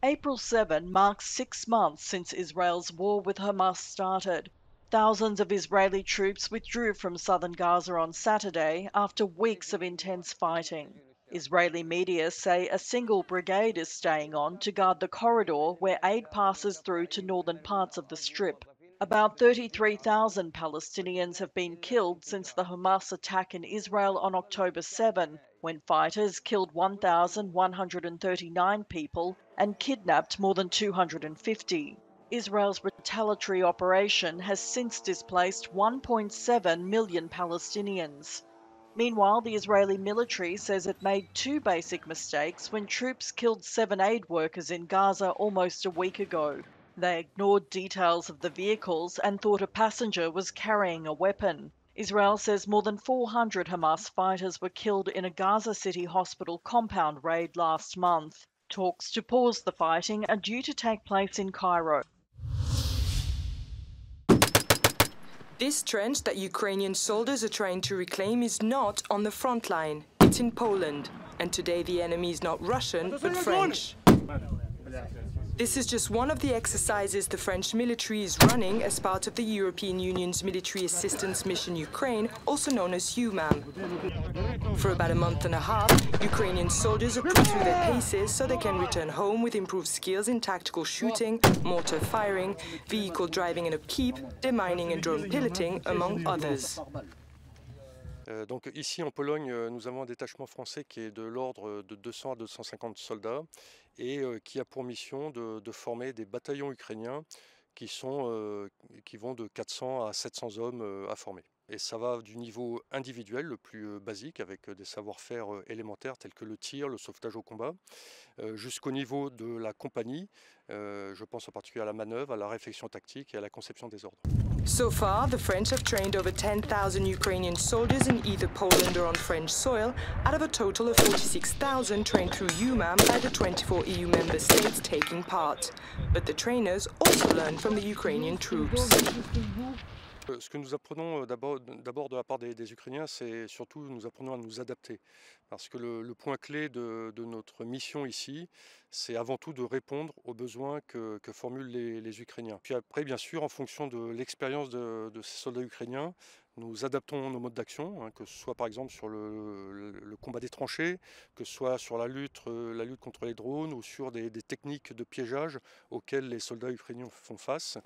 April 7 marks 6 months since Israel's war with Hamas started. Thousands of Israeli troops withdrew from southern Gaza on Saturday after weeks of intense fighting. Israeli media say a single brigade is staying on to guard the corridor where aid passes through to northern parts of the Strip. About 33,000 Palestinians have been killed since the Hamas attack in Israel on October 7, when fighters killed 1,139 people and kidnapped more than 250. Israel's retaliatory operation has since displaced 1.7 million Palestinians. Meanwhile, the Israeli military says it made two basic mistakes when troops killed 7 aid workers in Gaza almost a week ago. They ignored details of the vehicles and thought a passenger was carrying a weapon. Israel says more than 400 Hamas fighters were killed in a Gaza City hospital compound raid last month. Talks to pause the fighting are due to take place in Cairo. This trench that Ukrainian soldiers are trying to reclaim is not on the front line. It's in Poland. And today the enemy is not Russian, but French. This is just one of the exercises the French military is running as part of the European Union's military assistance mission Ukraine, also known as EUMAM. For about a month and a half, Ukrainian soldiers are put through their paces so they can return home with improved skills in tactical shooting, mortar firing, vehicle driving and upkeep, demining and drone piloting, among others. Donc ici en Pologne, nous avons un détachement français qui est de l'ordre de 200 à 250 soldats et qui a pour mission de former des bataillons ukrainiens qui vont de 400 à 700 hommes à former. Et ça va du niveau individuel, le plus basique, avec des savoir-faire élémentaires tels que le tir, le sauvetage au combat, jusqu'au niveau de la compagnie, je pense en particulier à la manœuvre, à la réflexion tactique et à la conception des ordres. So far, the French have trained over 10,000 Ukrainian soldiers in either Poland or on French soil, out of a total of 46,000 trained through EUMAM by the 24 EU member states taking part. But the trainers also learn from the Ukrainian troops. Ce que nous apprenons d'abord de la part des Ukrainiens, c'est surtout nous apprenons à nous adapter. Parce que le point clé de notre mission ici, c'est avant tout de répondre aux besoins que formulent les Ukrainiens. Puis après, bien sûr, en fonction de l'expérience de ces soldats ukrainiens, nous adaptons nos modes d'action, que ce soit par exemple sur le combat des tranchées, que ce soit sur la lutte contre les drones ou sur des techniques de piégeage auxquelles les soldats ukrainiens font face.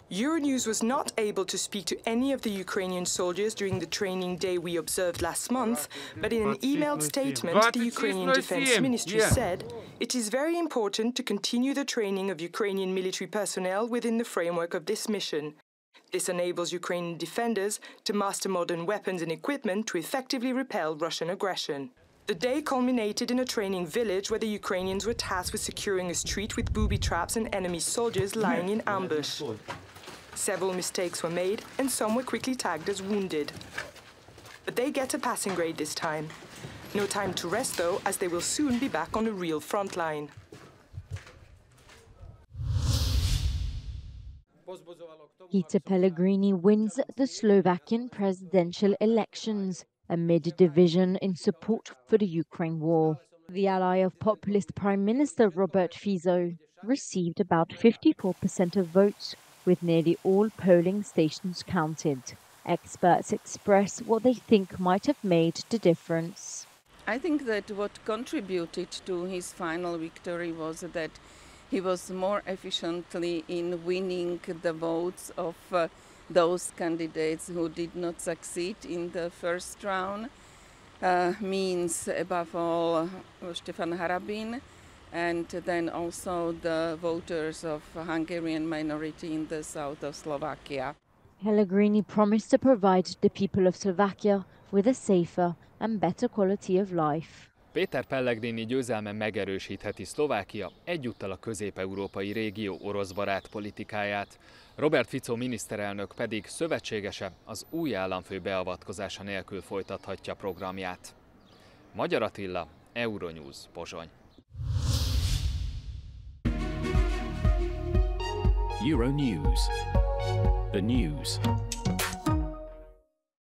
Euronews was not able to speak to any of the Ukrainian soldiers during the training day we observed last month, but in an emailed statement, the Ukrainian Defense Ministry said it is very important to continue the training of Ukrainian military personnel within the framework of this mission. This enables Ukrainian defenders to master modern weapons and equipment to effectively repel Russian aggression. The day culminated in a training village where the Ukrainians were tasked with securing a street with booby traps and enemy soldiers lying in ambush. Several mistakes were made and some were quickly tagged as wounded. But they get a passing grade this time. No time to rest though, as they will soon be back on the real front line. Peter Pellegrini wins the Slovakian presidential elections amid division in support for the Ukraine war. The ally of populist Prime Minister Robert Fico received about 54% of votes, with nearly all polling stations counted. Experts express what they think might have made the difference. I think that what contributed to his final victory was that he was more efficiently in winning the votes of those candidates who did not succeed in the first round, means above all Stefan Harabin, and then also the voters of Hungarian minority in the south of Slovakia. Pellegrini promised to provide the people of Slovakia with a safer and better quality of life. Péter Pellegrini győzelme megerősítheti Szlovákia, egyúttal a közép-európai régió oroszbarát politikáját. Robert Fico miniszterelnök pedig szövetségese az új államfő beavatkozása nélkül folytathatja programját. Magyar Attila, Euronews, Pozsony. Euronews. The news.